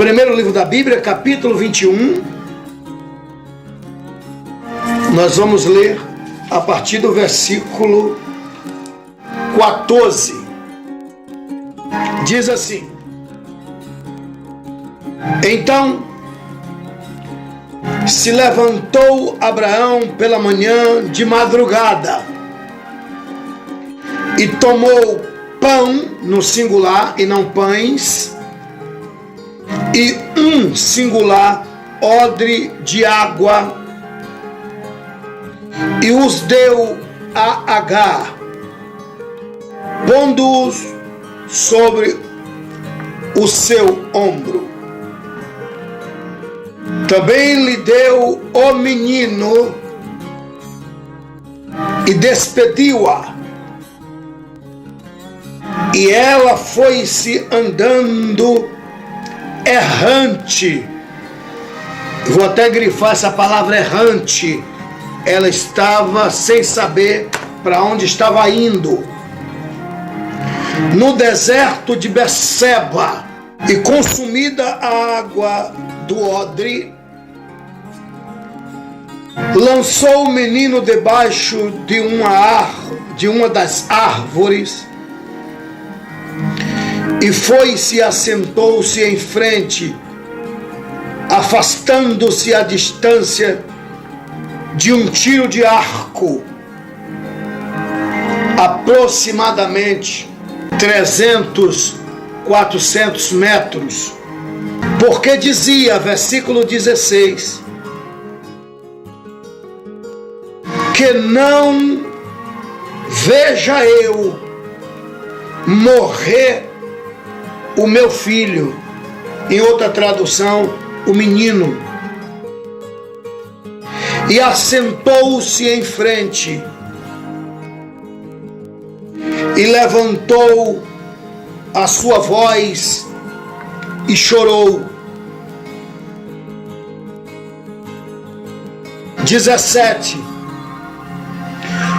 Primeiro livro da Bíblia, capítulo 21. Nós vamos ler a partir do versículo 14. Diz assim: Então se levantou Abraão pela manhã de madrugada e tomou pão no singular e não pães, e um singular odre de água, e os deu a Agar, pondo-os sobre o seu ombro. Também lhe deu o menino e despediu-a. E ela foi-se andando errante. Vou até grifar essa palavra errante. Ela estava sem saber para onde estava indo. No deserto de Berseba, e consumida a água do odre, lançou o menino debaixo de uma das árvores e foi-se e assentou-se em frente, afastando-se a distância de um tiro de arco, aproximadamente 400 metros, porque dizia, versículo 16, que não veja eu morrer o meu filho. Em outra tradução, o menino. E assentou-se em frente e levantou a sua voz e chorou. 17.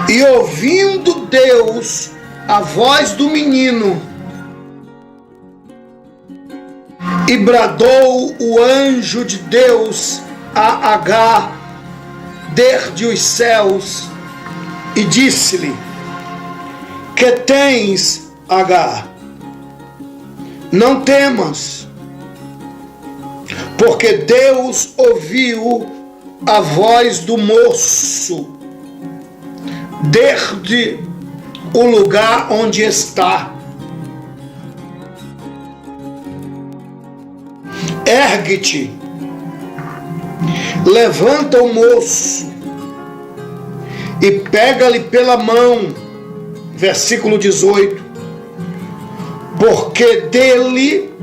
E ouvindo Deus a voz do menino, e bradou o anjo de Deus a Agar desde os céus, e disse-lhe: Que tens, Agar? Não temas, porque Deus ouviu a voz do moço desde o lugar onde está. Ergue-te, levanta o moço e pega-lhe pela mão, versículo 18, porque dele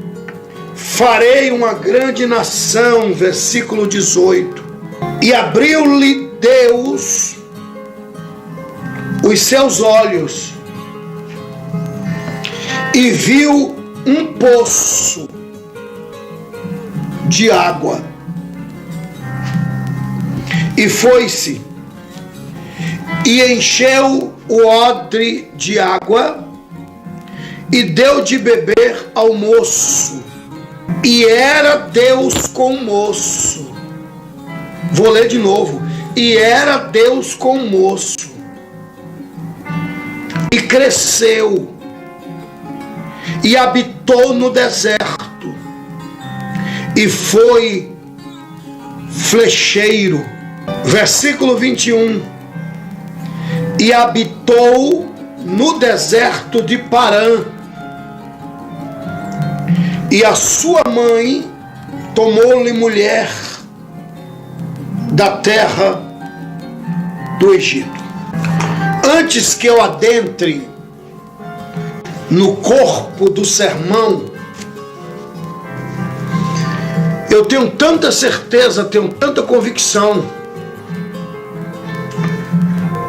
farei uma grande nação, versículo 18, e abriu-lhe Deus os seus olhos e viu um poço de água, e foi-se e encheu o odre de água e deu de beber ao moço, e era Deus com o moço. Vou ler de novo. E era Deus com o moço, e cresceu e habitou no deserto, e foi flecheiro. Versículo 21. E habitou no deserto de Parã, e a sua mãe tomou-lhe mulher da terra do Egito. Antes que eu adentre no corpo do sermão, eu tenho tanta certeza, tenho tanta convicção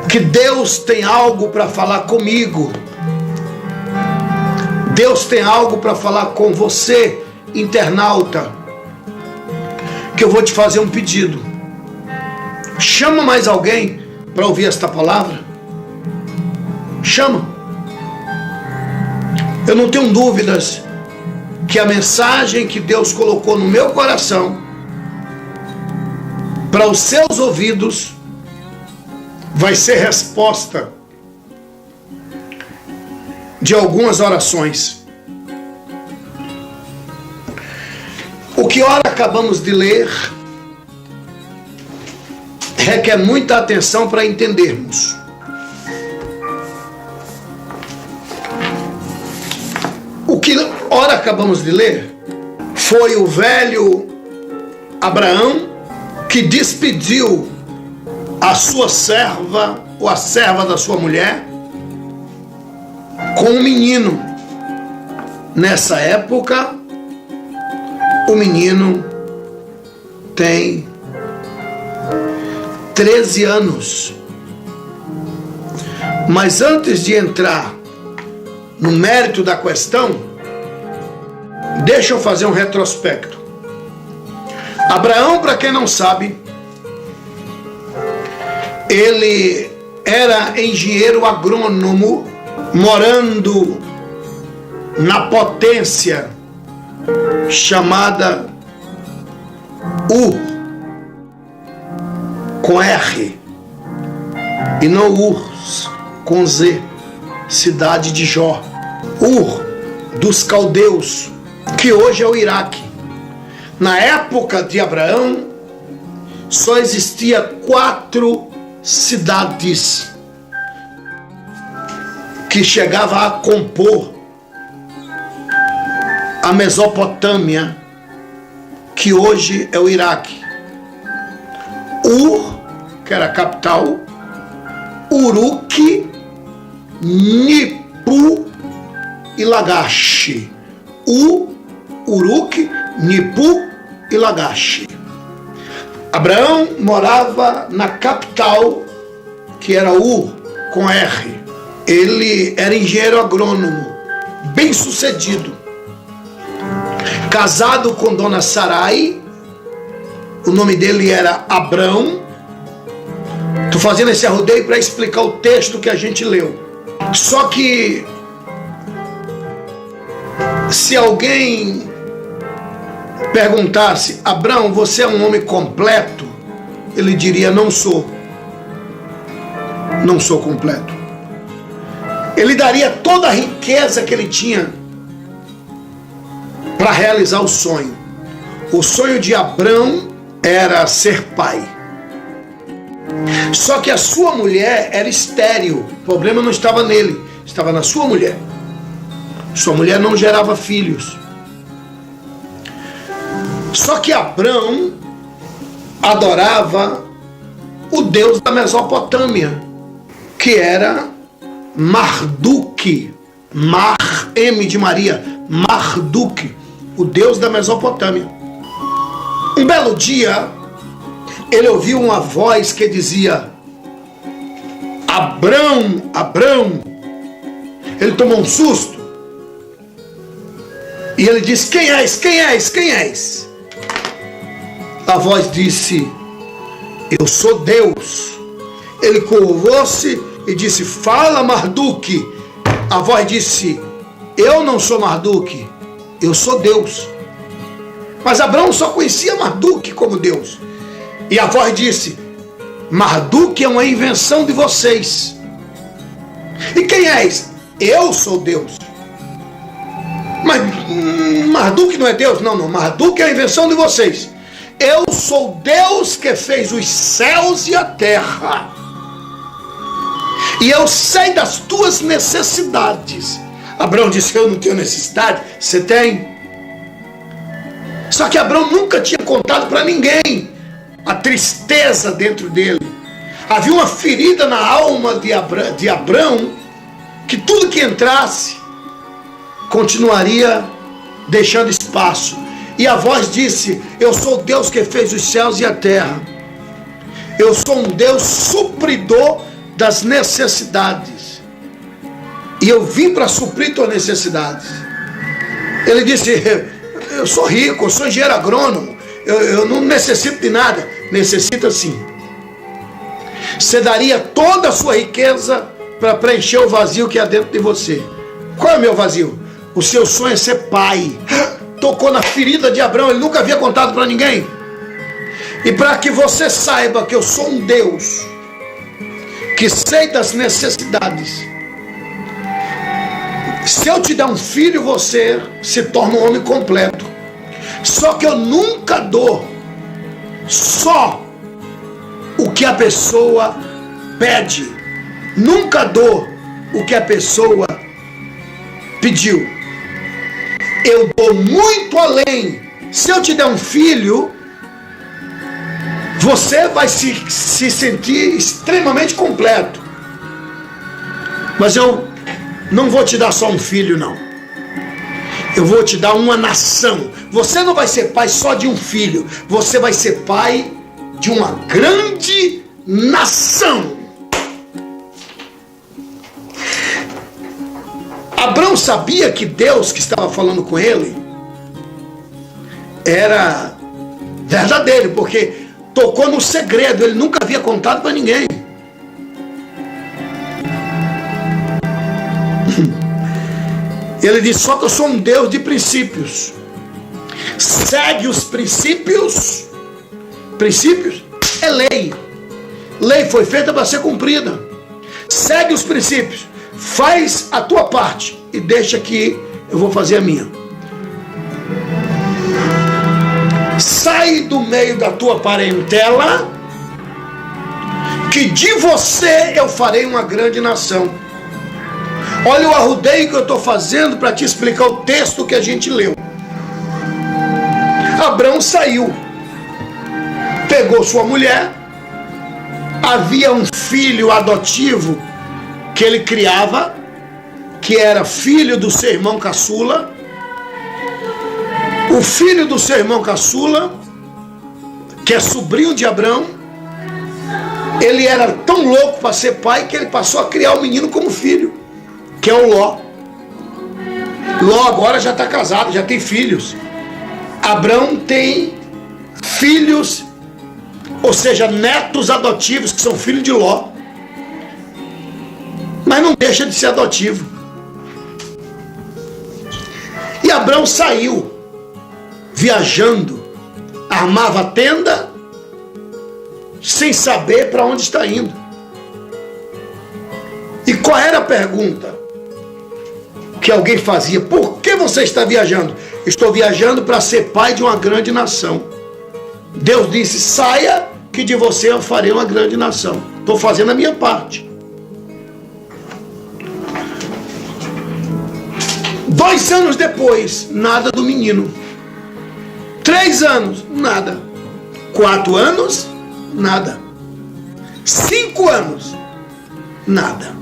que Deus tem algo para falar comigo. Deus tem algo para falar com você, internauta, que eu vou te fazer um pedido. Chama mais alguém para ouvir esta palavra. Chama. Eu não tenho dúvidas que a mensagem que Deus colocou no meu coração, para os seus ouvidos, vai ser resposta de algumas orações. O que ora acabamos de ler requer muita atenção para entendermos. O que ora acabamos de ler foi o velho Abraão que despediu a sua serva, ou a serva da sua mulher, com um menino. Nessa época, o menino tem 13 anos. Mas antes de entrar no mérito da questão, deixa eu fazer um retrospecto. Abraão, para quem não sabe, ele era engenheiro agrônomo, morando na potência chamada Ur, com R, e não Urs, com Z, cidade de Jó. Ur, dos caldeus, que hoje é o Iraque. Na época de Abraão, só existia 4 cidades que chegavam a compor a Mesopotâmia, que hoje é o Iraque. Ur, que era a capital, Uruk, Nipu e Lagash. Uruk, Nipu e Lagash. Abraão morava na capital, que era Ur, com R. Ele era engenheiro agrônomo, bem sucedido, casado com dona Sarai. O nome dele era Abrão. Estou fazendo esse arrodeio para explicar o texto que a gente leu. Só que se alguém perguntasse: Abrão, você é um homem completo? Ele diria: não sou. Não sou completo. Ele daria toda a riqueza que ele tinha para realizar o sonho. O sonho de Abrão era ser pai. Só que a sua mulher era estéril. O problema não estava nele, estava na sua mulher. Sua mulher não gerava filhos. Só que Abrão adorava o deus da Mesopotâmia, que era Marduk. M de Maria, Marduk, o deus da Mesopotâmia. Um belo dia, ele ouviu uma voz que dizia: Abrão, Abrão. Ele tomou um susto e ele disse: quem és? Quem és? Quem és? A voz disse: eu sou Deus. Ele curvou-se e disse: fala, Marduk. A voz disse: eu não sou Marduk, eu sou Deus. Mas Abrão só conhecia Marduk como Deus. E a voz disse: Marduk é uma invenção de vocês. E quem és? Eu sou Deus. Mas Marduk não é Deus? Não, Marduk é a invenção de vocês. Eu sou Deus que fez os céus e a terra. E eu sei das tuas necessidades. Abrão disse: eu não tenho necessidade. Você tem? Só que Abrão nunca tinha contado para ninguém a tristeza dentro dele. Havia uma ferida na alma de Abrão, que tudo que entrasse continuaria deixando espaço. E a voz disse: eu sou Deus que fez os céus e a terra. Eu sou um Deus supridor das necessidades. E eu vim para suprir tuas necessidades. Ele disse: eu sou rico, eu sou engenheiro agrônomo, eu não necessito de nada. Necessita sim. Você daria toda a sua riqueza para preencher o vazio que há dentro de você. Qual é o meu vazio? O seu sonho é ser pai. tocou na ferida de Abraão, ele nunca havia contado para ninguém. E para que você saiba que eu sou um Deus que sei das necessidades, se eu te der um filho, você se torna um homem completo. Só que eu nunca dou só o que a pessoa pede, nunca dou o que a pessoa pediu. Eu dou muito além. Se eu te der um filho, você vai se sentir extremamente completo. Mas eu não vou te dar só um filho, não. Eu vou te dar uma nação. Você não vai ser pai só de um filho. Você vai ser pai de uma grande nação. Abraão sabia que Deus que estava falando com ele era verdadeiro, porque tocou no segredo, ele nunca havia contado para ninguém. Ele disse: só que eu sou um Deus de princípios. Segue os princípios. Princípios é lei. Lei foi feita para ser cumprida. Segue os princípios. Faz a tua parte e deixa que eu vou fazer a minha. Sai do meio da tua parentela, que de você eu farei uma grande nação. Olha o arrudeio que eu estou fazendo para te explicar o texto que a gente leu. Abraão saiu, pegou sua mulher, havia um filho adotivo que ele criava, que era filho do seu irmão caçula. O filho do seu irmão caçula, que é sobrinho de Abraão, ele era tão louco para ser pai que ele passou a criar o menino como filho, que é o Ló. Ló agora já está casado, já tem filhos. Abraão tem filhos, ou seja, netos adotivos, que são filhos de Ló. Mas não deixa de ser adotivo. E Abraão saiu, viajando, armava a tenda, sem saber para onde está indo. E qual era a pergunta que alguém fazia? Por que você está viajando? Estou viajando para ser pai de uma grande nação. Deus disse: saia, que de você eu farei uma grande nação. Estou fazendo a minha parte. 2 anos depois, nada do menino. 3 anos, nada. 4 anos, nada. 5 anos, nada.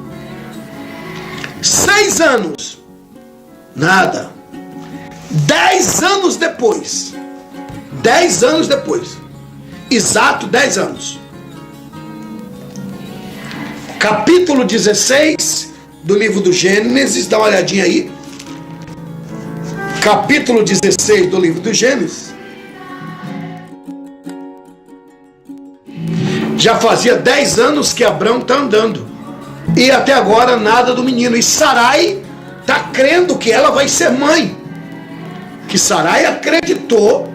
6 anos, nada. 10 anos depois, 10 anos depois, exato 10 anos, capítulo 16 do livro do Gênesis, dá uma olhadinha aí, capítulo 16 do livro do Gênesis. Já fazia 10 anos que Abraão está andando, e até agora nada do menino. E Sarai está crendo que ela vai ser mãe, que Sarai acreditou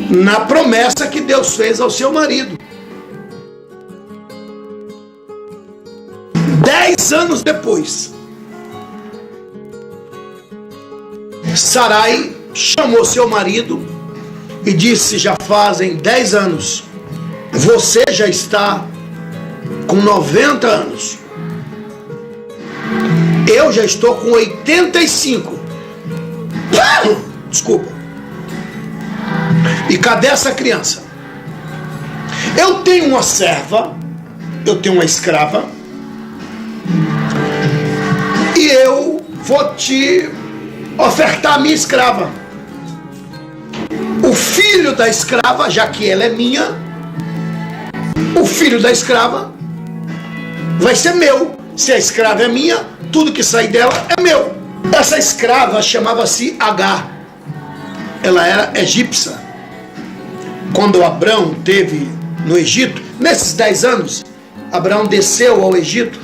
na promessa que Deus fez ao seu marido. 10 anos depois, Sarai chamou seu marido e disse: já fazem 10 anos, você já está com 90 anos, eu já estou com 85. Desculpa. E cadê essa criança? Eu tenho uma serva, eu tenho uma escrava, e eu vou te ofertar a minha escrava. O filho da escrava, já que ela é minha, o filho da escrava vai ser meu. Se a escrava é minha, tudo que sai dela é meu. Essa escrava chamava-se Agar. Ela era egípcia. Quando Abraão esteve no Egito, nesses 10 anos, Abraão desceu ao Egito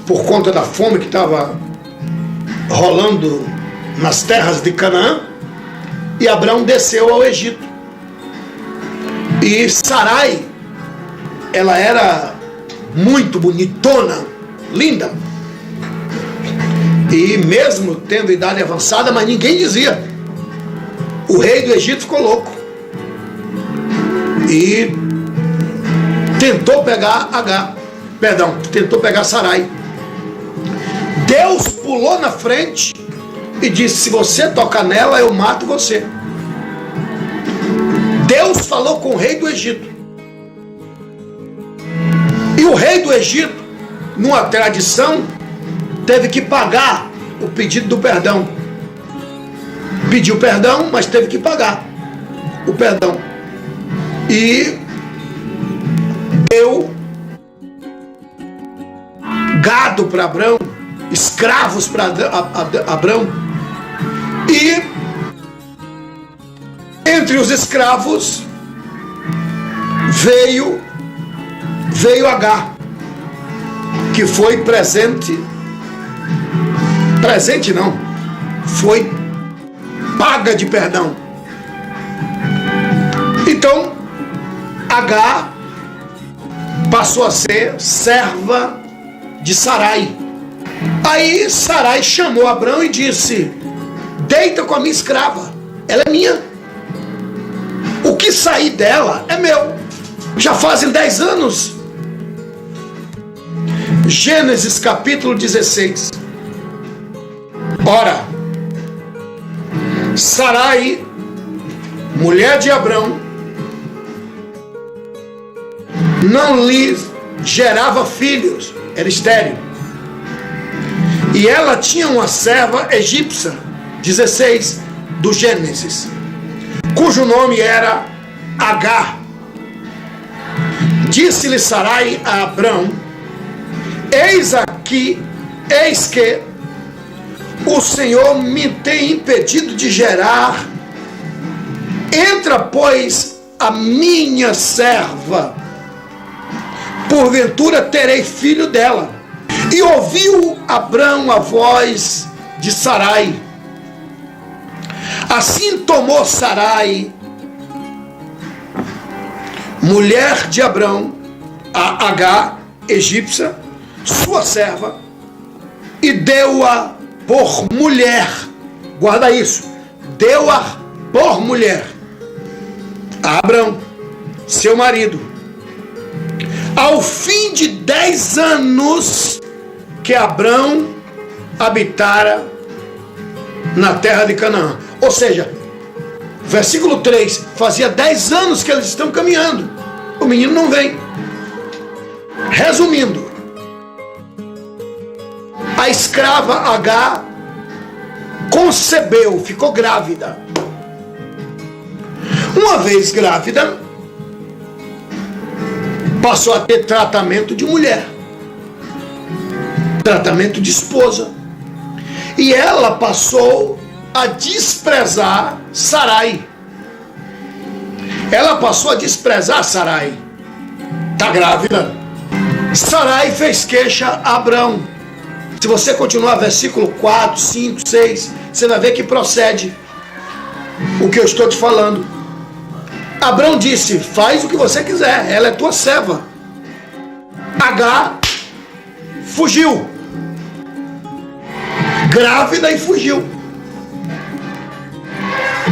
por conta da fome que estava rolando nas terras de Canaã, e Abrão desceu ao Egito. E Sarai, ela era muito bonitona, linda, e mesmo tendo idade avançada, mas ninguém dizia. O rei do Egito ficou louco e tentou pegar tentou pegar Sarai. Deus pulou na frente e disse: se você tocar nela, eu mato você. Deus falou com o rei do Egito. E o rei do Egito, numa tradição, teve que pagar o pedido do perdão. Pediu perdão, mas teve que pagar o perdão. E deu gado para Abrão, escravos para Abrão. E entre os escravos veio Agar, que foi foi paga de perdão. Então Agar passou a ser serva de Sarai. Aí Sarai chamou Abrão e disse: deita com a minha escrava, ela é minha, o que sair dela é meu. Já fazem 10 anos. Gênesis capítulo 16. Ora, Sarai, mulher de Abrão, não lhe gerava filhos, era estéril. E ela tinha uma serva egípcia, 16 do Gênesis, cujo nome era Agar. Disse-lhe Sarai a Abrão: eis que o Senhor me tem impedido de gerar. Entra, pois, a minha serva, porventura terei filho dela. E ouviu Abrão a voz de Sarai. Assim tomou Sarai, mulher de Abrão, a Agar, egípcia, sua serva, e deu-a por mulher. Guarda isso. Deu-a por mulher a Abrão, seu marido, ao fim de 10 anos que Abrão habitara na terra de Canaã. Ou seja, versículo 3, fazia 10 anos que eles estão caminhando, o menino não vem. Resumindo, a escrava Agar concebeu, ficou grávida. Uma vez grávida, passou a ter tratamento de mulher, tratamento de esposa, e ela passou a desprezar Sarai. Ela passou a desprezar Sarai. Está grávida. Sarai fez queixa a Abrão. Se você continuar versículo 4, 5, 6, você vai ver que procede o que eu estou te falando. Abrão disse: faz o que você quiser, ela é tua serva. Agar fugiu, grávida, e fugiu.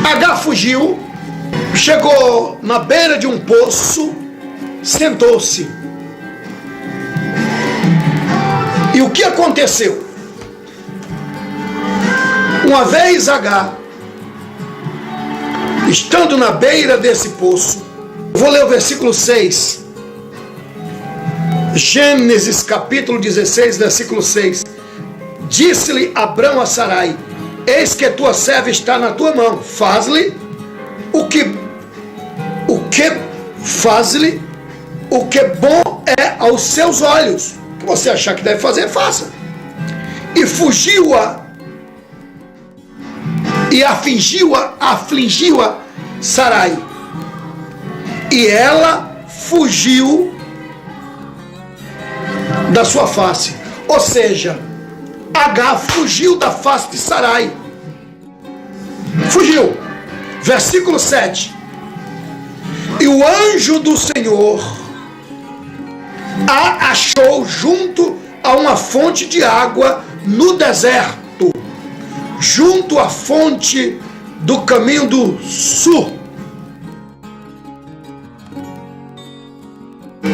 Agar fugiu, chegou na beira de um poço, sentou-se. E o que aconteceu? Uma vez Agar, estando na beira desse poço, vou ler o versículo 6, Gênesis capítulo 16, versículo 6. Disse-lhe Abrão a Sarai: eis que tua serva está na tua mão, faz-lhe o que bom é aos seus olhos. O que você achar que deve fazer, faça. E fugiu-a, e afligiu-a Sarai, e ela fugiu da sua face. Ou seja, Agar fugiu da face de Sarai. Fugiu. Versículo 7. E o anjo do Senhor a achou junto a uma fonte de água no deserto, junto à fonte do caminho do sul.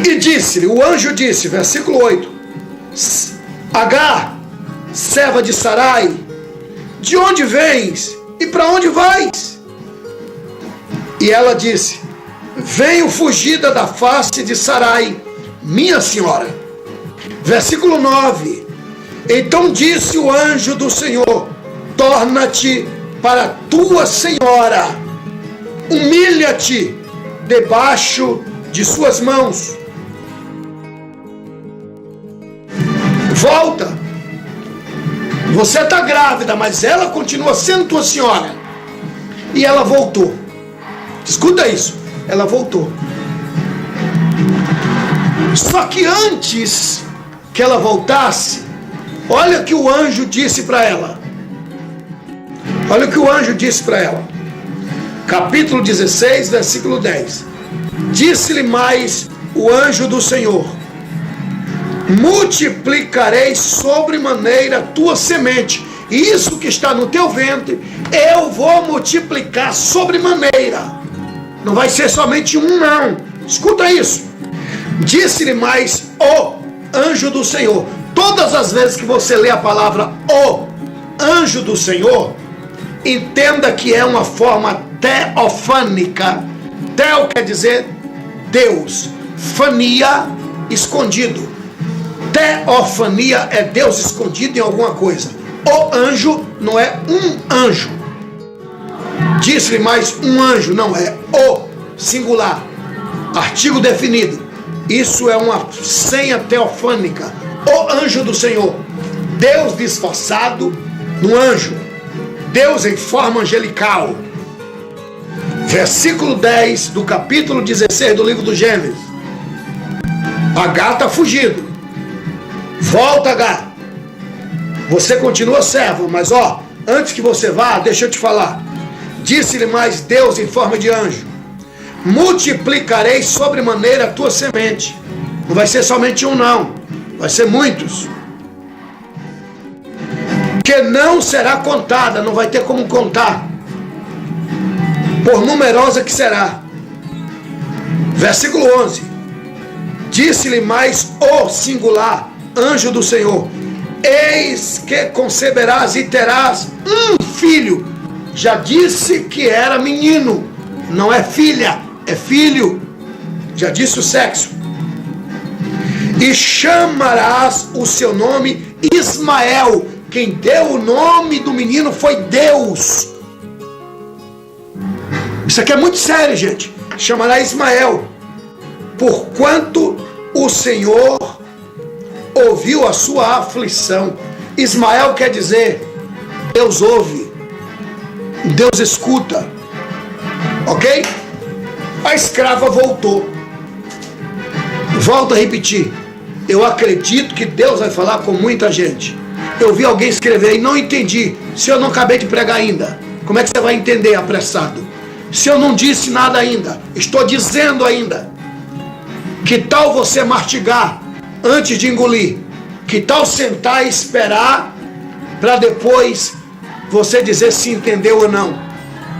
E disse-lhe, o anjo disse, versículo 8: Agar, serva de Sarai, de onde vens e para onde vais? E ela disse: venho fugida da face de Sarai, minha senhora. Versículo 9. Então disse o anjo do Senhor: torna-te para tua senhora, humilha-te debaixo de suas mãos. Volta. Você está grávida, mas ela continua sendo tua senhora. E ela voltou. Escuta isso. Ela voltou. Só que antes que ela voltasse, olha o que o anjo disse para ela. Olha o que o anjo disse para ela. Capítulo 16, versículo 10. Disse-lhe mais o anjo do Senhor: multiplicarei sobremaneira a tua semente. E isso que está no teu ventre, eu vou multiplicar sobremaneira. Não vai ser somente um, não. Escuta isso. Disse-lhe mais o anjo do Senhor. Todas as vezes que você lê a palavra o anjo do Senhor, entenda que é uma forma teofânica. Teo quer dizer Deus. Fania, escondido. Teofania é Deus escondido em alguma coisa. O anjo não é um anjo. Disse-lhe mais um anjo, não é o singular. Artigo definido. Isso é uma senha teofânica. O anjo do Senhor. Deus disfarçado no anjo. Deus em forma angelical. Versículo 10 do capítulo 16 do livro do Gênesis. Agar está fugido. Volta, Agar. Você continua servo, mas antes que você vá, deixa eu te falar. Disse-lhe mais Deus em forma de anjo: multiplicarei sobremaneira a tua semente. Não vai ser somente um, não. Vai ser muitos. Que não será contada, não vai ter como contar. Por numerosa que será. Versículo 11. Disse-lhe mais o singular anjo do Senhor: eis que conceberás e terás um filho. Já disse que era menino, não é filha, é filho. Já disse o sexo. E chamarás o seu nome Ismael. Quem deu o nome do menino foi Deus. Isso aqui é muito sério, gente. Chamará Ismael, porquanto o Senhor ouviu a sua aflição. Ismael quer dizer Deus ouve, Deus escuta. Ok? A escrava voltou. Volto a repetir. Eu acredito que Deus vai falar com muita gente. Eu vi alguém escrever e não entendi. Se eu não acabei de pregar ainda, como é que você vai entender apressado? Se eu não disse nada ainda, estou dizendo ainda. Que tal você mastigar antes de engolir? Que tal sentar e esperar para depois você dizer se entendeu ou não?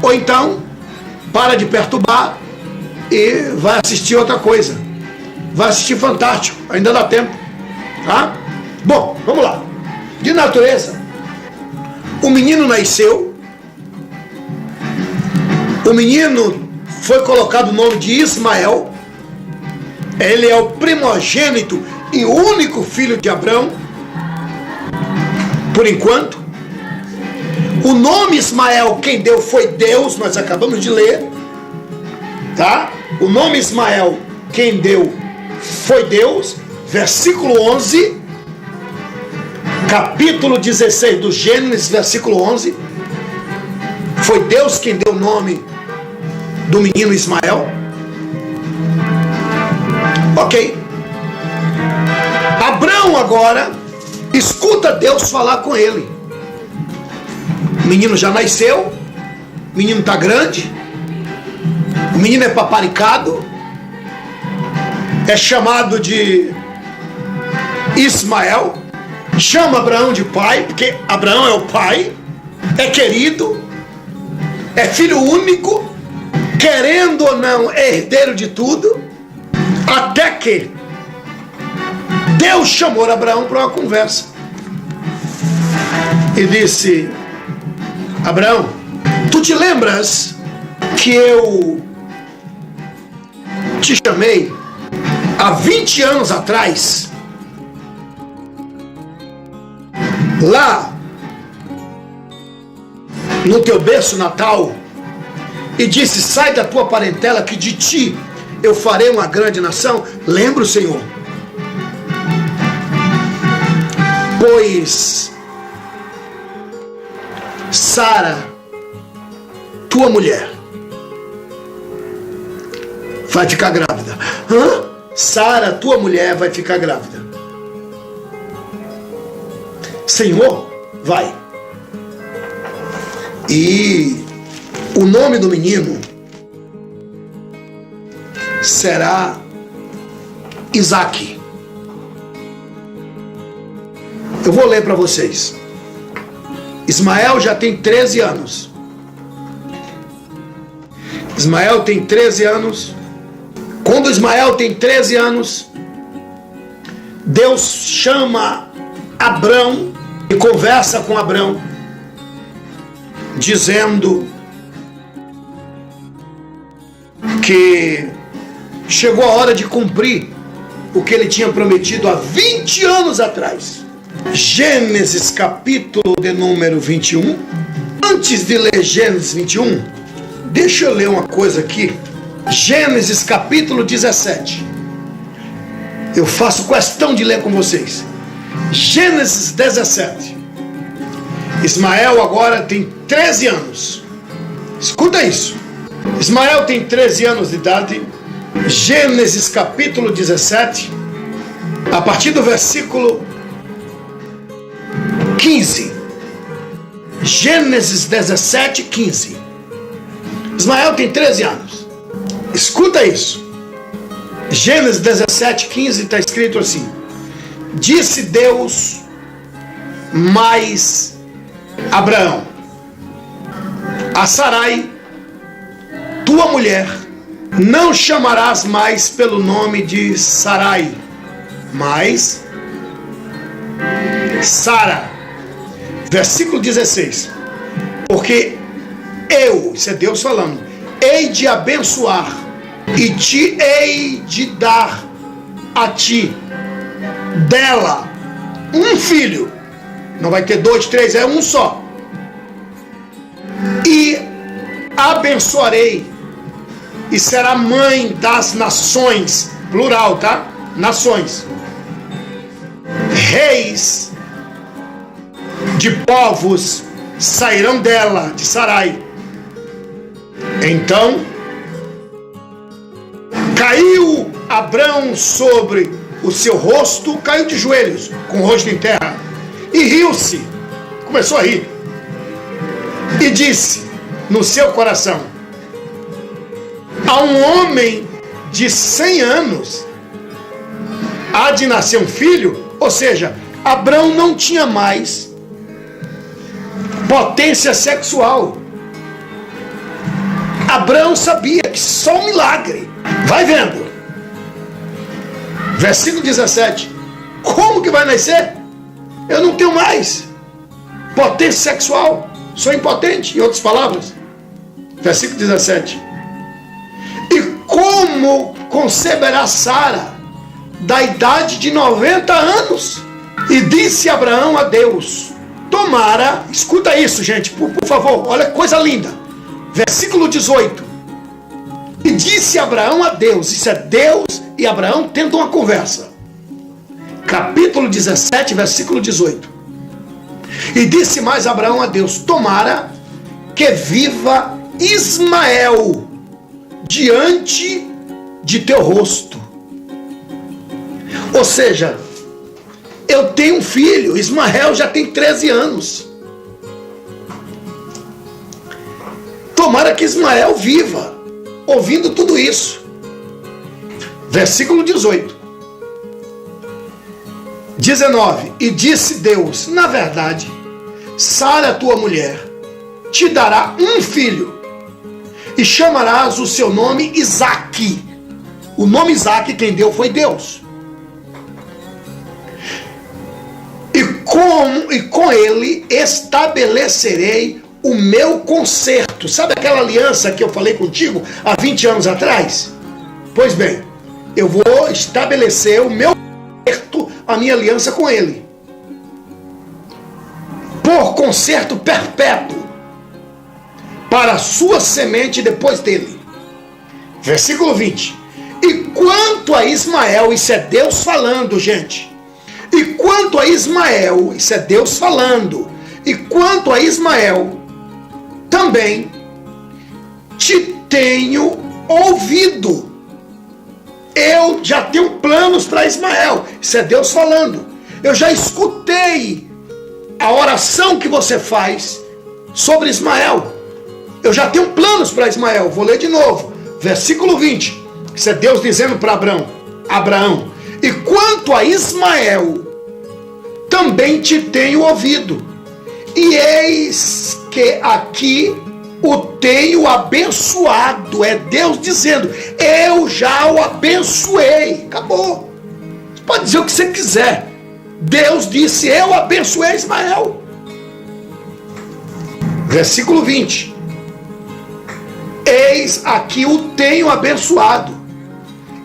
Ou então, para de perturbar e vai assistir outra coisa. Vai assistir Fantástico, ainda dá tempo. Tá? Bom, vamos lá. De natureza, o menino nasceu. O menino foi colocado o nome de Ismael. Ele é o primogênito e único filho de Abraão, por enquanto. O nome Ismael, quem deu foi Deus, nós acabamos de ler, tá? O nome Ismael, quem deu foi Deus. Versículo 11, capítulo 16 do Gênesis, versículo 11. Foi Deus quem deu o nome do menino Ismael. Ok. Abraão agora escuta Deus falar com ele. O menino já nasceu, O menino está grande, o menino é paparicado, é chamado de Ismael, chama Abraão de pai, porque Abraão é o pai, é querido, é filho único, querendo ou não, é herdeiro de tudo, até que Deus chamou Abraão para uma conversa e disse: Abraão, tu te lembras que eu te chamei há 20 anos atrás, lá no teu berço natal, e disse: sai da tua parentela, que de ti eu farei uma grande nação? Lembro, Senhor. Pois Sara, tua mulher, vai ficar grávida. Hã? Sara, tua mulher, vai ficar grávida. Senhor, vai. E o nome do menino será Isaque. Eu vou ler para vocês. Ismael já tem 13 anos. Ismael tem 13 anos. Quando Ismael tem 13 anos, Deus chama Abrão e conversa com Abrão, dizendo que chegou a hora de cumprir o que ele tinha prometido há 20 anos atrás. Gênesis capítulo de número 21. Antes de ler Gênesis 21, deixa eu ler uma coisa aqui. Gênesis capítulo 17. Eu faço questão de ler com vocês. Gênesis 17. Ismael agora tem 13 anos. Escuta isso. Ismael tem 13 anos de idade. Gênesis capítulo 17, a partir do versículo 15. Gênesis 17, 15. Ismael tem 13 anos. Escuta isso. Gênesis 17, 15 está escrito assim: disse Deus mais Abraão: a Sarai, tua mulher, não chamarás mais pelo nome de Sarai, mas Sara. Versículo 16. Porque eu, isso é Deus falando, hei de abençoar e te hei de dar a ti dela um filho. Não vai ter 2, 3, é um só. E abençoarei e será mãe das nações, plural, tá? Nações. Reis de povos sairão dela, de Sarai. Então caiu Abrão sobre o seu rosto, caiu de joelhos, com o rosto em terra, e riu-se, começou a rir, e disse no seu coração: a um homem de 100 anos há de nascer um filho. Ou seja, Abrão não tinha mais potência sexual. Abrão sabia que só um milagre. Vai vendo. Versículo 17. Como que vai nascer? Eu não tenho mais potência sexual. Sou impotente, em outras palavras. Versículo 17. E como conceberá Sara da idade de 90 anos? E disse Abraão a Deus: tomara, escuta isso, gente, por favor, olha que coisa linda. Versículo 18. E disse Abraão a Deus, isso é Deus e Abraão tendo uma conversa. Capítulo 17, versículo 18. E disse mais Abraão a Deus: tomara que viva Ismael diante de teu rosto. Ou seja, eu tenho um filho, Ismael já tem 13 anos. tomara que Ismael viva, ouvindo tudo isso. Versículo 18. 19. E disse Deus: na verdade, Sara, tua mulher, te dará um filho, e chamarás o seu nome Isaque. O nome Isaque quem deu foi Deus. E com ele estabelecerei o meu concerto. Sabe aquela aliança que eu falei contigo há 20 anos atrás? Pois bem, eu vou estabelecer o meu concerto, a minha aliança com ele, por concerto perpétuo, para a sua semente depois dele. Versículo 20. E quanto a Ismael, isso é Deus falando, gente. E quanto a Ismael, isso é Deus falando. E quanto a Ismael, também te tenho ouvido. Eu já tenho planos para Ismael. Isso é Deus falando. Eu já escutei a oração que você faz sobre Ismael. Eu já tenho planos para Ismael. Vou ler de novo. Versículo 20. Isso é Deus dizendo para Abraão. E quanto a Ismael, também te tenho ouvido. E eis que aqui o tenho abençoado. É Deus dizendo: eu já o abençoei. Acabou. Você pode dizer o que você quiser. Deus disse: eu abençoei Ismael. Versículo 20. Eis aqui o tenho abençoado,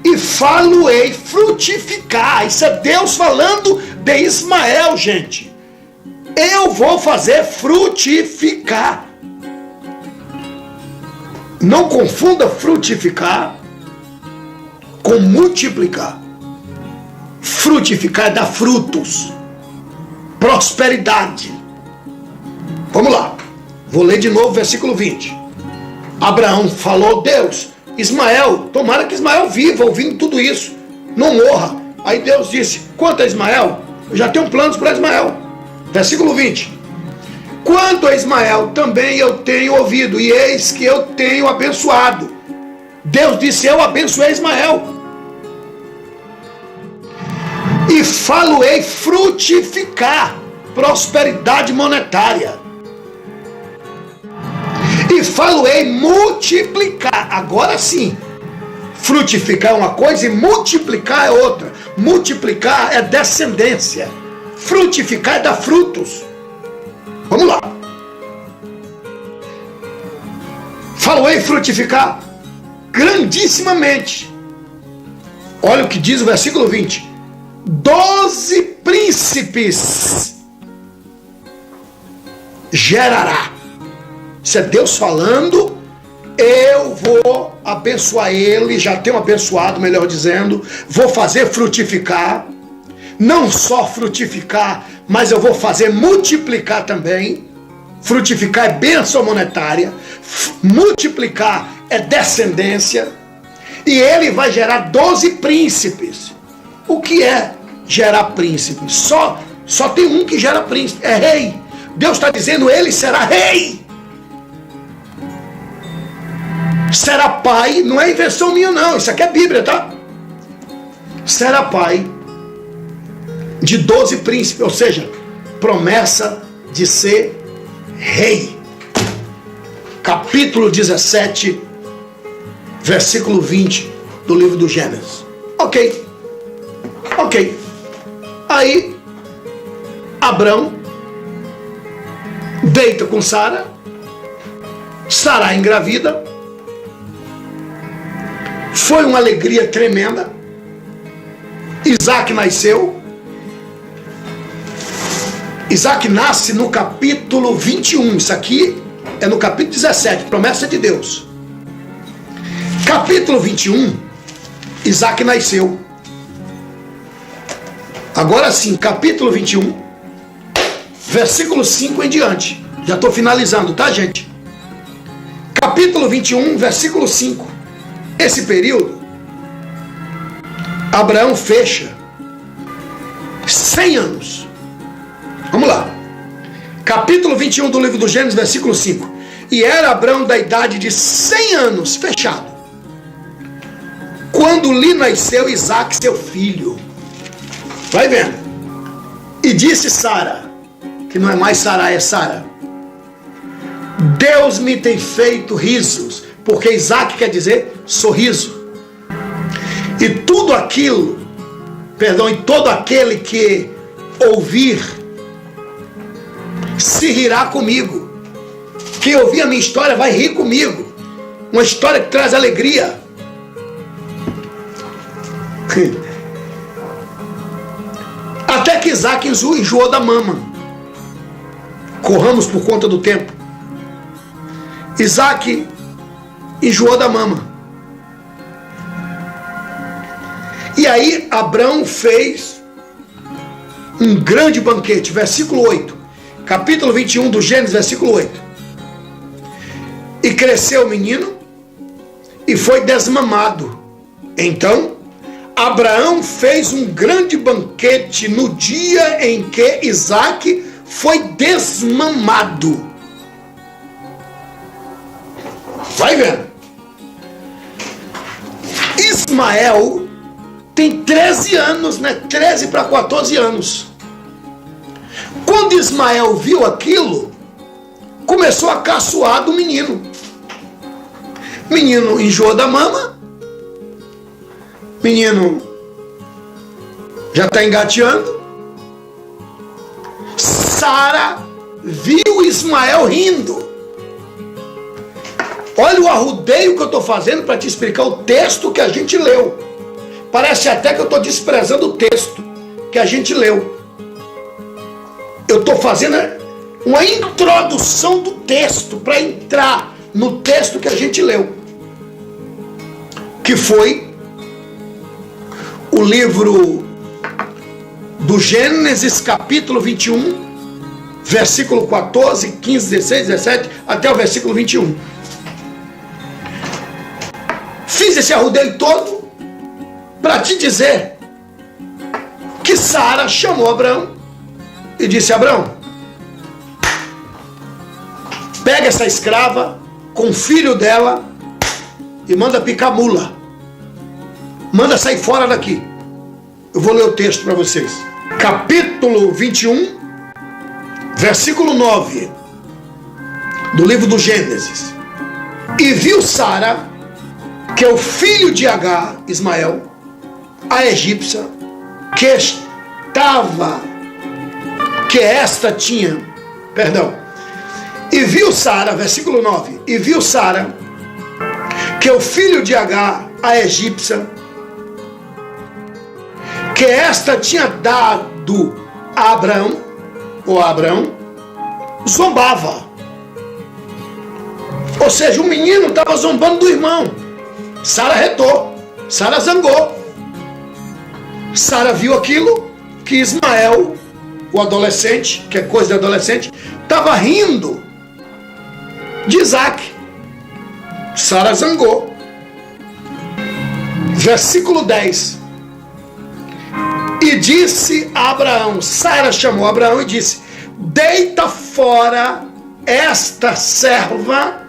e falo-ei frutificar. Isso é Deus falando de Ismael, gente. Eu vou fazer frutificar. Não confunda frutificar com multiplicar. Frutificar é dar frutos, prosperidade. Vamos lá, vou ler de novo versículo 20. Abraão falou: Deus, Ismael, tomara que Ismael viva ouvindo tudo isso, não morra. Aí Deus disse: quanto a Ismael, eu já tenho planos para Ismael. Versículo 20. Quanto a Ismael, também eu tenho ouvido, e eis que eu tenho abençoado. Deus disse: eu abençoei Ismael. E falo-ei frutificar, prosperidade monetária. E falo-ei multiplicar. Agora sim, frutificar é uma coisa e multiplicar é outra. Multiplicar é descendência, frutificar é dar frutos. Vamos lá. Falo-ei frutificar grandissimamente. Olha o que diz o versículo 20. 12 príncipes gerará. Isso é Deus falando. Eu vou abençoar ele, já tenho abençoado, melhor dizendo. Vou fazer frutificar. Não só frutificar, mas eu vou fazer multiplicar também. Frutificar é bênção monetária. Multiplicar é descendência. E ele vai gerar 12 príncipes. O que é gerar príncipes? Só tem um que gera príncipe, é rei. Deus está dizendo: ele será rei. Será pai, não é invenção minha não, isso aqui é Bíblia, tá? Será pai de 12 príncipes, ou seja, promessa de ser rei. Capítulo 17, versículo 20 do livro do Gênesis. Ok. Aí Abrão deita com Sara. Sara engravida. Foi uma alegria tremenda. Isaac nasceu. Isaac nasce no capítulo 21. Isso aqui é no capítulo 17, promessa de Deus. Capítulo 21, Isaac nasceu. Agora sim, capítulo 21, versículo 5 em diante. Já estou finalizando, tá, gente? Capítulo 21, versículo 5. Esse período, Abraão fecha 100 anos. Vamos lá. Capítulo 21 do livro do Gênesis, versículo 5. E era Abrão da idade de 100 anos, fechado, quando lhe nasceu Isaque, seu filho. Vai vendo. E disse Sara, que não é mais Sarai, é Sara: Deus me tem feito risos, porque Isaque quer dizer sorriso. E tudo aquilo, e todo aquele que ouvir, se rirá comigo. Quem ouvir a minha história vai rir comigo. Uma história que traz alegria. Até que Isaque enjoou da mama. Corramos por conta do tempo. Isaque enjoou da mama. E aí Abrão fez um grande banquete. Versículo 8. Capítulo 21 do Gênesis, versículo 8. E cresceu o menino e foi desmamado. Então Abraão fez um grande banquete no dia em que Isaque foi desmamado. Vai vendo. Ismael tem 13 anos, né? 13 para 14 anos. Quando Ismael viu aquilo, começou a caçoar do menino. Menino enjoou da mama. Menino já está engateando. Sara viu Ismael rindo. Olha o arrudeio que eu estou fazendo para te explicar o texto que a gente leu. Parece até que eu estou desprezando o texto que a gente leu. Eu estou fazendo uma introdução do texto para entrar no texto que a gente leu, que foi o livro do Gênesis, capítulo 21, versículo 14, 15, 16, 17, até o versículo 21. Fiz esse arrudeio todo para te dizer que Sara chamou Abrão e disse: Abrão, pega essa escrava com o filho dela e manda picar mula. Manda sair fora daqui. Eu vou ler o texto para vocês. Capítulo 21, versículo 9 do livro do Gênesis. E viu Sara que o filho de Agar, Ismael, a egípcia, e viu Sara, versículo 9, e viu Sara que o filho de Agar, a egípcia, que esta tinha dado a Abrão, zombava. Ou seja, o menino estava zombando do irmão. Sara retou, Sara zangou. Sara viu aquilo, que Ismael, o adolescente, que é coisa de adolescente, estava rindo de Isaque. Sara zangou. Versículo 10. E disse a Abraão, Sara chamou Abraão e disse: deita fora esta serva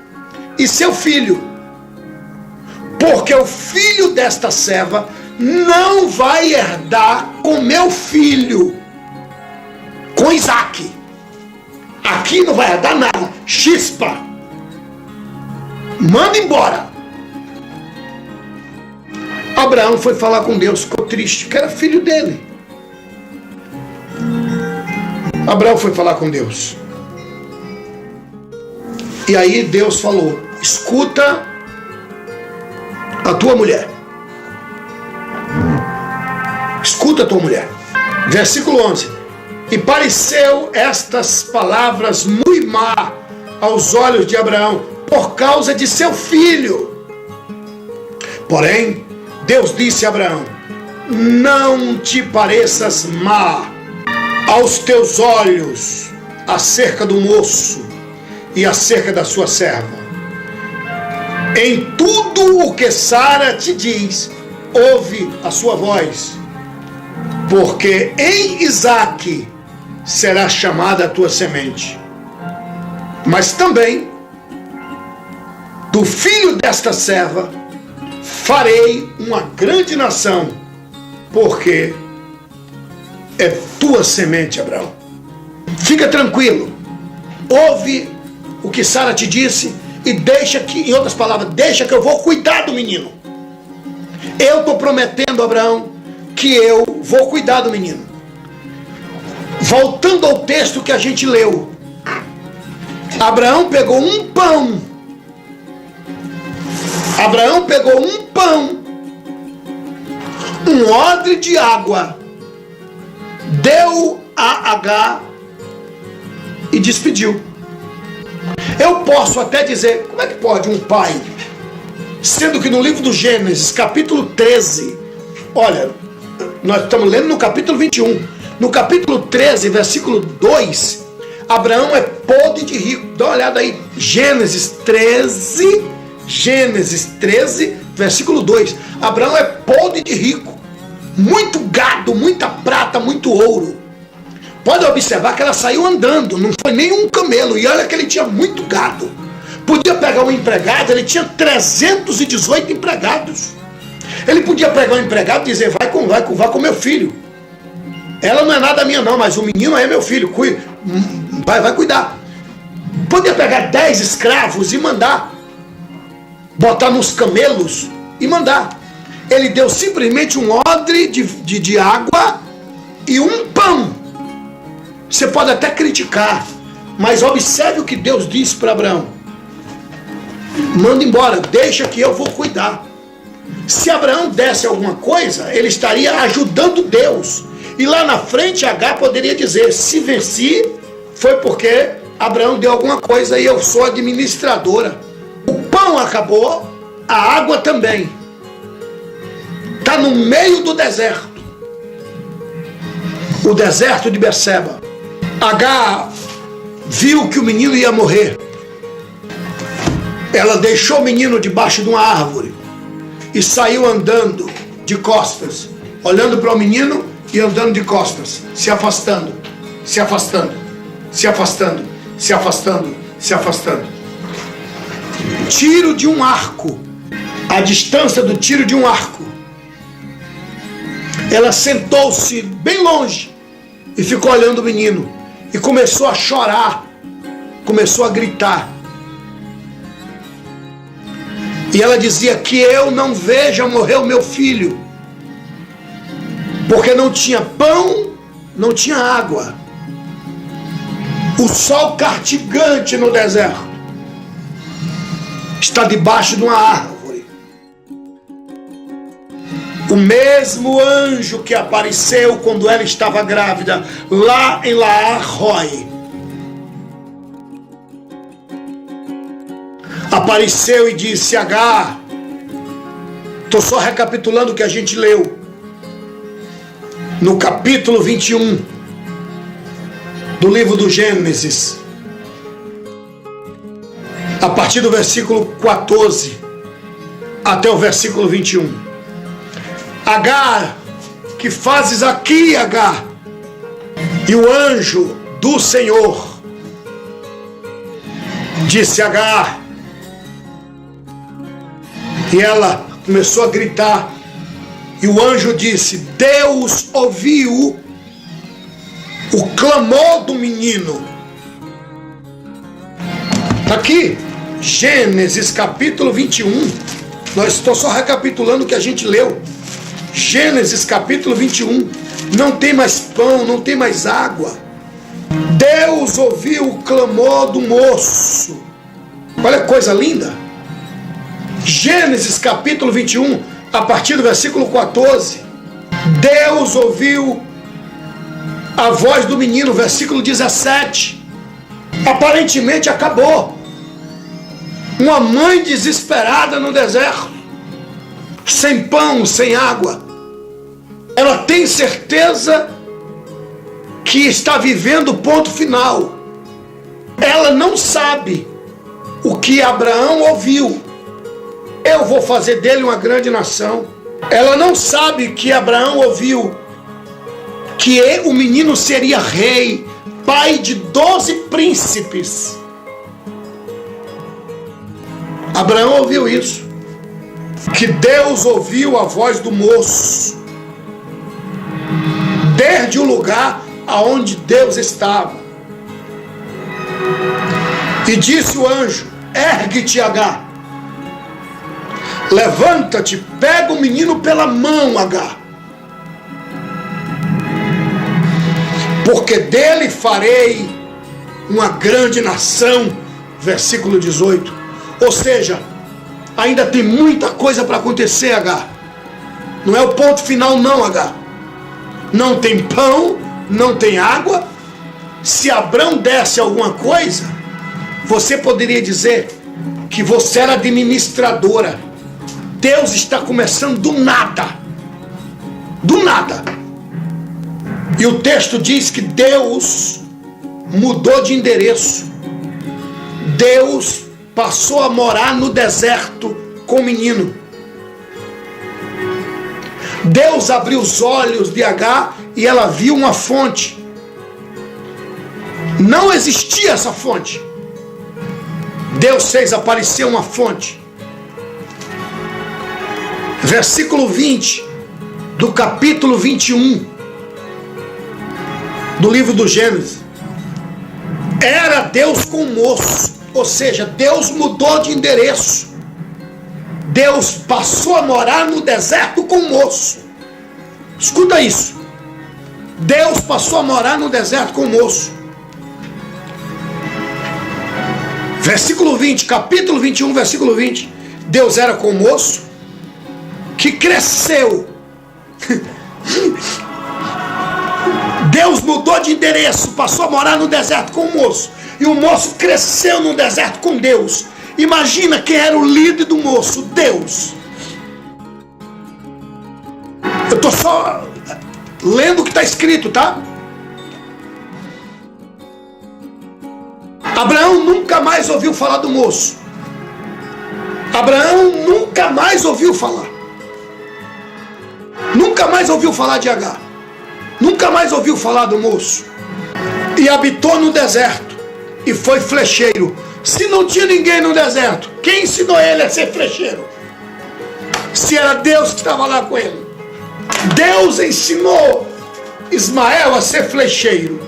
e seu filho, porque o filho desta serva não vai herdar com meu filho, com Isaque. Aqui não vai herdar nada. Chispa. Manda embora. Abraão foi falar com Deus, ficou triste, que era filho dele. Abraão foi falar com Deus. E aí Deus falou: escuta a tua mulher. Escuta a tua mulher. Versículo 11. E pareceu estas palavras muito má aos olhos de Abraão, por causa de seu filho. Porém, Deus disse a Abraão: não te pareças má aos teus olhos acerca do moço e acerca da sua serva. Em tudo o que Sara te diz, ouve a sua voz, porque em Isaque será chamada a tua semente. Mas também do filho desta serva farei uma grande nação, porque é tua semente, Abraão. Fica tranquilo, ouve o que Sara te disse e deixa que, em outras palavras, deixa que eu vou cuidar do menino. Eu estou prometendo, Abraão, que eu vou cuidar do menino. Voltando ao texto que a gente leu, Abraão pegou um pão. Abraão pegou um pão, um odre de água, deu a Agar e despediu. Eu posso até dizer, como é que pode um pai, sendo que no livro do Gênesis, capítulo 13, olha, nós estamos lendo no capítulo 21, no capítulo 13, versículo 2, Abraão é podre de rico. Dá uma olhada aí, Gênesis 13, versículo 2. Abraão é podre de rico, muito gado, muita prata, muito ouro. Pode observar que ela saiu andando, não foi nem um camelo, e olha que ele tinha muito gado. Podia pegar um empregado, ele tinha 318 empregados. Ele podia pegar um empregado e dizer, vai com meu filho. Ela não é nada minha não, mas o menino é meu filho, vai cuidar. Podia pegar 10 escravos e mandar, botar nos camelos e mandar. Ele deu simplesmente um odre de água e um pão. Você pode até criticar, mas observe o que Deus disse para Abraão. Manda embora, deixa que eu vou cuidar. Se Abraão desse alguma coisa, ele estaria ajudando Deus. E lá na frente, Agar poderia dizer, se venci, foi porque Abraão deu alguma coisa e eu sou administradora. O pão acabou, a água também. Está no meio do deserto. O deserto de Berseba. Agar viu que o menino ia morrer. Ela deixou o menino debaixo de uma árvore e saiu andando de costas, olhando para o menino e andando de costas, se afastando, se afastando, se afastando, se afastando, se afastando. Tiro de um arco, a distância do tiro de um arco. Ela sentou-se bem longe e ficou olhando o menino e começou a chorar, começou a gritar. E ela dizia que eu não veja morrer o meu filho, porque não tinha pão, não tinha água. O sol castigante no deserto está debaixo de uma árvore. O mesmo anjo que apareceu quando ela estava grávida, lá em Laar-Roi, apareceu e disse, Agar, estou só recapitulando o que a gente leu, no capítulo 21 do livro do Gênesis, a partir do versículo 14 até o versículo 21. Agar, que fazes aqui, Agar? E o anjo do Senhor disse, Agar. E ela começou a gritar. E o anjo disse, Deus ouviu o clamor do menino. Está aqui, Gênesis capítulo 21. Nós estou só recapitulando o que a gente leu. Gênesis capítulo 21. Não tem mais pão, não tem mais água. Deus ouviu o clamor do moço. Olha que coisa linda. Gênesis capítulo 21, a partir do versículo 14. Deus ouviu a voz do menino, versículo 17. Aparentemente acabou. Uma mãe desesperada no deserto, sem pão, sem água. Ela tem certeza que está vivendo o ponto final. Ela não sabe o que Abraão ouviu. Eu vou fazer dele uma grande nação. Ela não sabe que Abraão ouviu que o menino seria rei, pai de 12 príncipes. Abraão ouviu isso, que Deus ouviu a voz do moço desde o lugar aonde Deus estava, e disse o anjo: ergue-te, Agar, levanta-te, pega o menino pela mão, Agar, porque dele farei uma grande nação. Versículo 18. Ou seja, ainda tem muita coisa para acontecer, Agar. Não é o ponto final não, Agar. Não tem pão, não tem água. Se Abrão desse alguma coisa, você poderia dizer que você era administradora. Deus está começando do nada. Do nada. E o texto diz que Deus mudou de endereço. Deus passou a morar no deserto com o menino. Deus abriu os olhos de Agar e ela viu uma fonte. Não existia essa fonte. Deus fez aparecer uma fonte. Versículo 20 do capítulo 21 do livro do Gênesis. Era Deus com o moço, ou seja, Deus mudou de endereço. Deus passou a morar no deserto com o moço. Escuta isso. Deus passou a morar no deserto com o moço. Versículo 20, capítulo 21, versículo 20. Deus era com o moço, que cresceu. Deus mudou de endereço, passou a morar no deserto com o moço. E o moço cresceu no deserto com Deus. Imagina quem era o líder do moço: Deus. Eu estou só lendo o que está escrito, tá? Abraão nunca mais ouviu falar do moço. Abraão nunca mais ouviu falar. Nunca mais ouviu falar de Agar. Nunca mais ouviu falar do moço. E habitou no deserto. E foi flecheiro. Se não tinha ninguém no deserto, quem ensinou ele a ser flecheiro? Se era Deus que estava lá com ele. Deus ensinou Ismael a ser flecheiro.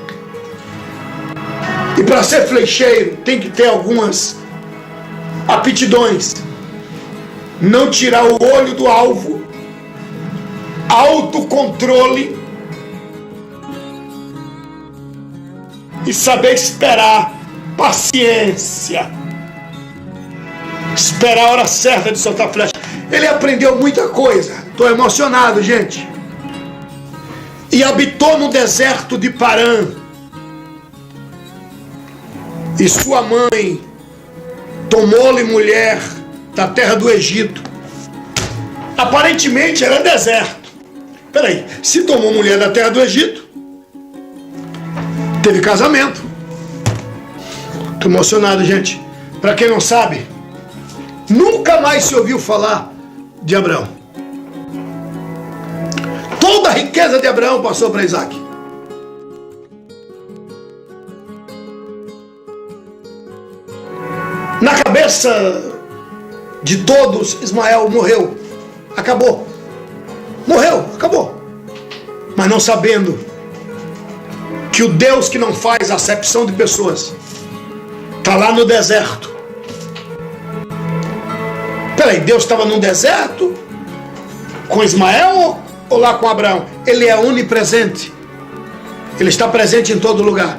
E para ser flecheiro tem que ter algumas aptidões. Não tirar o olho do alvo. Autocontrole. E saber esperar. Paciência. Esperar a hora certa de soltar a flecha. Ele aprendeu muita coisa. Estou emocionado, gente. E habitou no deserto de Parã. E sua mãe tomou-lhe mulher da terra do Egito. Aparentemente era deserto. Peraí, se tomou mulher da terra do Egito, teve casamento. Estou emocionado, gente. Para quem não sabe, nunca mais se ouviu falar de Abraão. Toda a riqueza de Abraão passou para Isaac. Na cabeça de todos, Ismael morreu. Acabou. Morreu, acabou. Mas não sabendo que o Deus que não faz acepção de pessoas está lá no deserto. Peraí, Deus estava no deserto com Ismael ou lá com Abraão? Ele é onipresente. Ele está presente em todo lugar.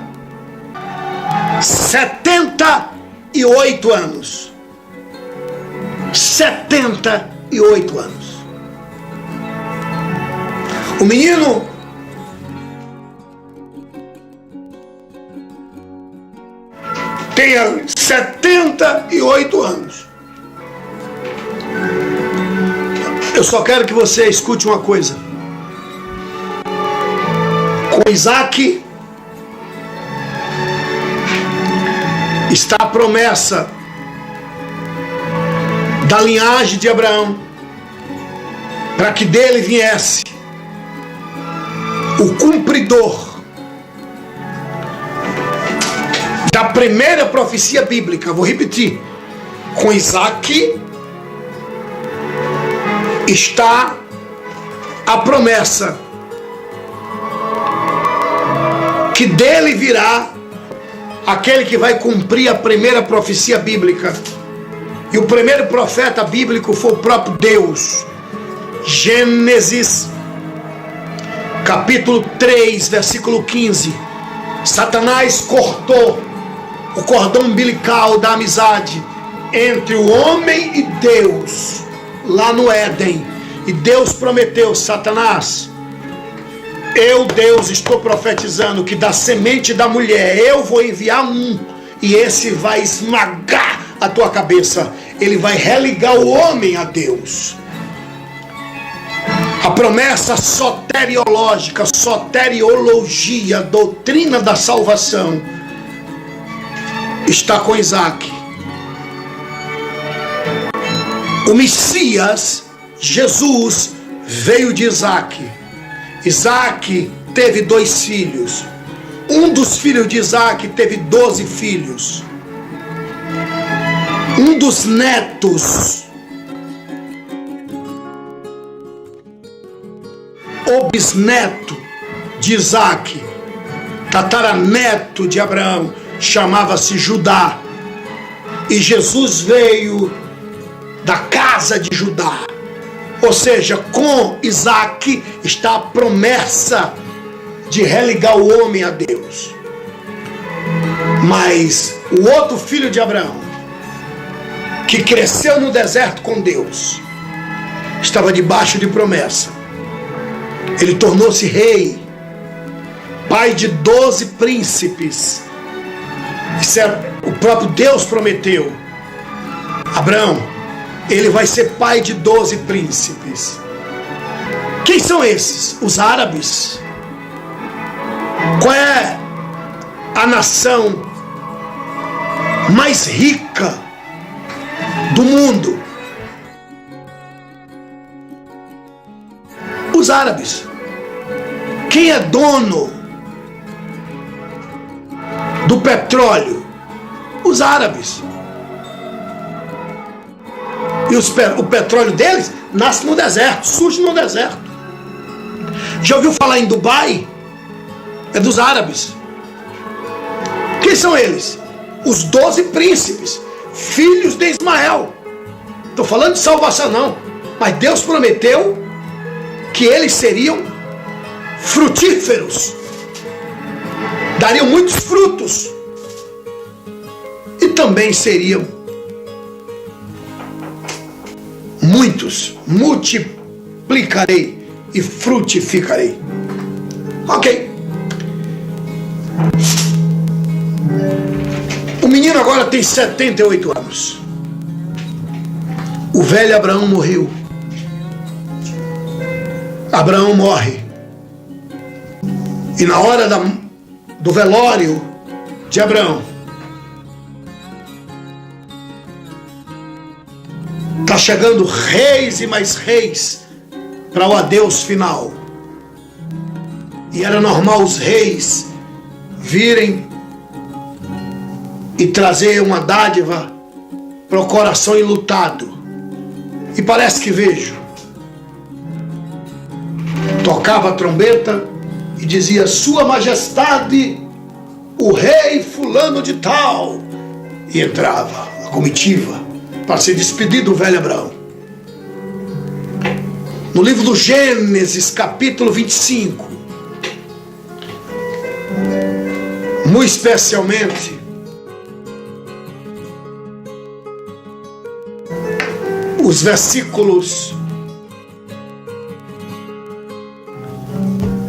78 anos. 78 anos. O menino tem 78 anos. Eu só quero que você escute uma coisa. Com Isaac está a promessa da linhagem de Abraão, para que dele viesse o cumpridor da primeira profecia bíblica. Vou repetir: Com Isaac está a promessa que dele virá aquele que vai cumprir a primeira profecia bíblica. E o primeiro profeta bíblico foi o próprio Deus. Gênesis capítulo 3, versículo 15. Satanás cortou o cordão umbilical da amizade entre o homem e Deus lá no Éden. E Deus prometeu: Satanás, eu, Deus, estou profetizando que da semente da mulher eu vou enviar um, e esse vai esmagar a tua cabeça. Ele vai religar o homem a Deus. A promessa soteriológica, soteriologia, doutrina da salvação, está com Isaac. O Messias, Jesus, veio de Isaac. Isaac teve 2 filhos. Um dos filhos de Isaac teve 12 filhos. Um dos netos, o bisneto de Isaac, tataraneto de Abraão, chamava-se Judá. E Jesus veio da casa de Judá. Ou seja, com Isaac está a promessa de religar o homem a Deus. Mas o outro filho de Abraão, que cresceu no deserto com Deus, estava debaixo de promessa. Ele tornou-se rei, pai de 12 príncipes. Isso o próprio Deus prometeu. Abraão, ele vai ser pai de 12 príncipes. Quem são esses? Os árabes. Qual é a nação mais rica do mundo? Os árabes. Quem é dono do petróleo? Os árabes. E o petróleo deles nasce no deserto, surge no deserto. Já ouviu falar em Dubai? É dos árabes. Quem são eles? Os 12 príncipes, filhos de Ismael. Estou falando de salvação não, mas Deus prometeu que eles seriam frutíferos, dariam muitos frutos, e também seriam muitos, multiplicarei e frutificarei. Ok. O menino agora tem 78 anos. O velho Abraão morreu. Abraão morre. E na hora do velório de Abraão, está chegando reis e mais reis para o adeus final. E era normal os reis virem e trazer uma dádiva para o coração enlutado. E parece que vejo. Tocava a trombeta e dizia: Sua Majestade, o rei fulano de tal. E entrava a comitiva para ser despedido do velho Abraão. No livro do Gênesis, capítulo 25, muito especialmente, os versículos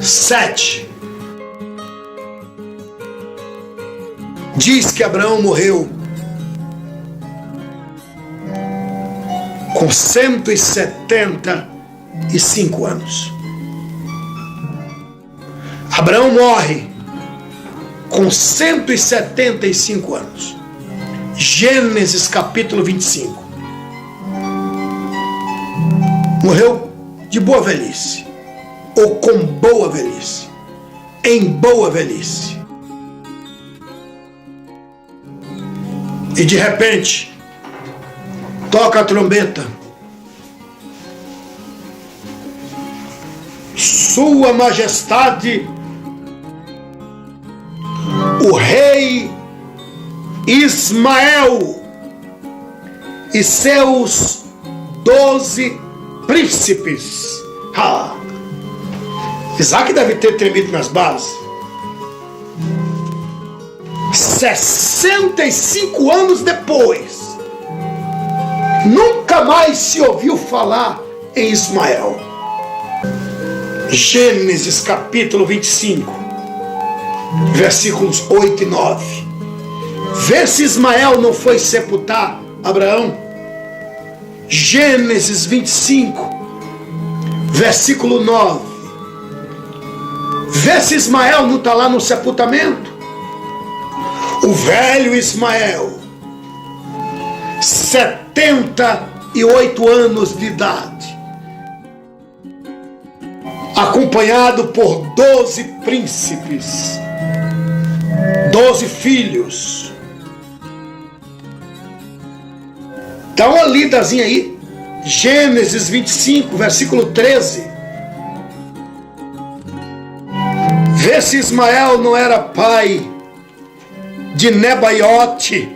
7, diz que Abraão morreu com 175 anos. Abraão morre com 175 anos. Gênesis capítulo 25. Morreu de boa velhice, ou com boa velhice, em boa velhice. E de repente, Toca a trombeta. Sua Majestade, o rei Ismael e seus 12 príncipes. Isaac deve ter tremido nas bases. 65 anos depois, nunca mais se ouviu falar em Ismael. Gênesis capítulo 25, versículos 8 e 9. Vê se Ismael não foi sepultar Abraão. Gênesis 25, versículo 9. Vê se Ismael não está lá no sepultamento. O velho Ismael, 78 anos de idade, acompanhado por 12 príncipes, 12 filhos. Dá uma lidazinha aí, Gênesis 25, versículo 13. Vê se Ismael não era pai de Nebaiote.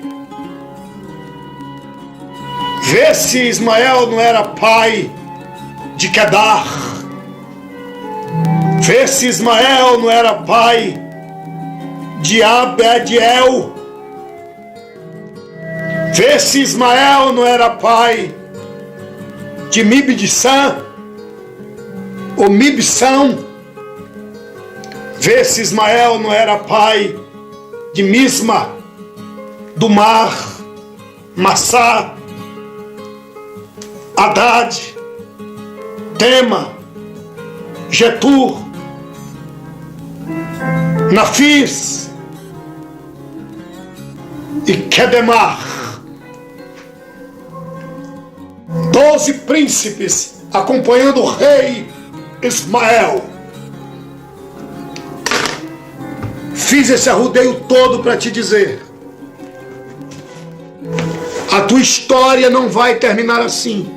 Vê se Ismael não era pai de Quedar. Vê se Ismael não era pai de Abediel. Vê se Ismael não era pai de Mibsam ou Mibsão. Vê se Ismael não era pai de Misma, do Mar, Massá, Haddad, Tema, Getur, Nafis e Quedemar. 12 príncipes acompanhando o rei Ismael. Fiz esse arrudeio todo para te dizer: a tua história não vai terminar assim.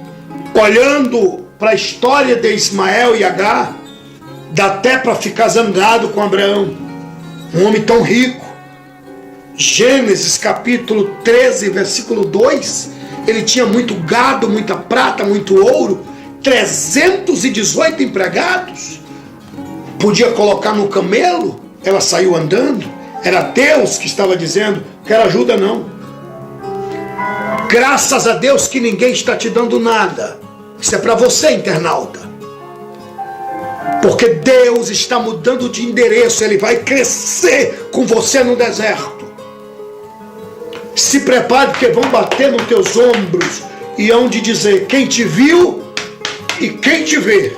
Olhando para a história de Ismael e Agar, dá até para ficar zangado com Abraão, um homem tão rico. Gênesis capítulo 13, versículo 2, ele tinha muito gado, muita prata, muito ouro, 318 empregados, podia colocar no camelo. Ela saiu andando. Era Deus que estava dizendo: quero ajuda não. Graças a Deus que ninguém está te dando nada. Isso é para você, internauta. Porque Deus está mudando de endereço. Ele vai crescer com você no deserto. Se prepare, porque vão bater nos teus ombros e hão de dizer: quem te viu e quem te vê.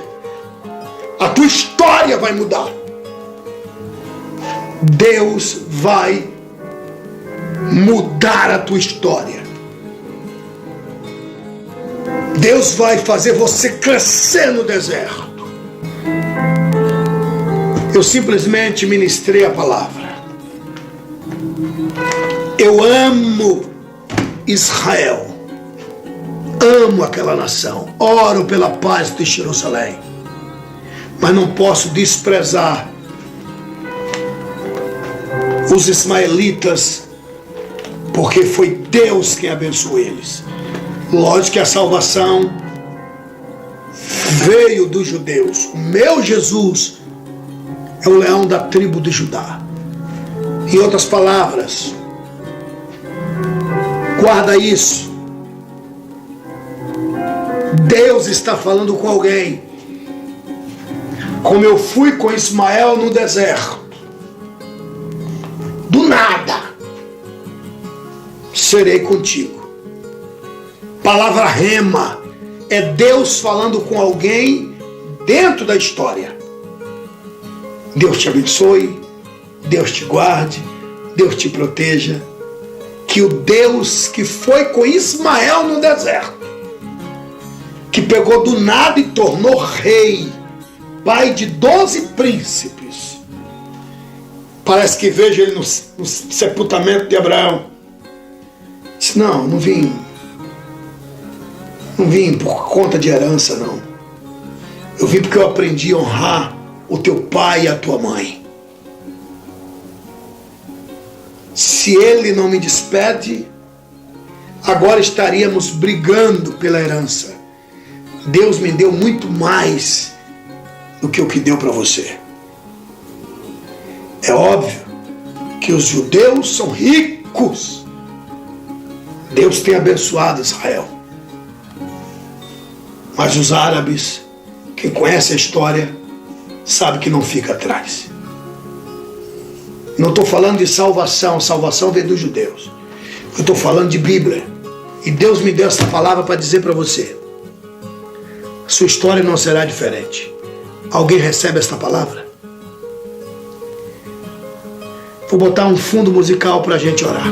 A tua história vai mudar. Deus vai mudar a tua história. Deus vai fazer você crescer no deserto. Eu simplesmente ministrei a palavra. Eu amo Israel. Amo aquela nação. Oro pela paz de Jerusalém. Mas não posso desprezar os ismaelitas, porque foi Deus quem abençoou eles. Lógico que a salvação veio dos judeus. O meu Jesus é o leão da tribo de Judá. Em outras palavras, guarda isso. Deus está falando com alguém. Como eu fui com Ismael no deserto, do nada, serei contigo. Palavra rema é Deus falando com alguém dentro da história. Deus te abençoe, Deus te guarde, Deus te proteja. Que o Deus que foi com Ismael no deserto, que pegou do nada e tornou rei, pai de 12 príncipes. Parece que vejo ele no sepultamento de Abraão. Disse: não vim Não vim por conta de herança, não. Eu vim porque eu aprendi a honrar o teu pai e a tua mãe. Se ele não me despede, agora estaríamos brigando pela herança. Deus me deu muito mais do que o que deu para você. É óbvio que os judeus são ricos. Deus tem abençoado Israel. Mas os árabes, quem conhece a história, sabe que não fica atrás. Não estou falando de salvação, salvação vem dos judeus. Eu estou falando de Bíblia. E Deus me deu essa palavra para dizer para você: sua história não será diferente. Alguém recebe esta palavra? Vou botar um fundo musical para a gente orar.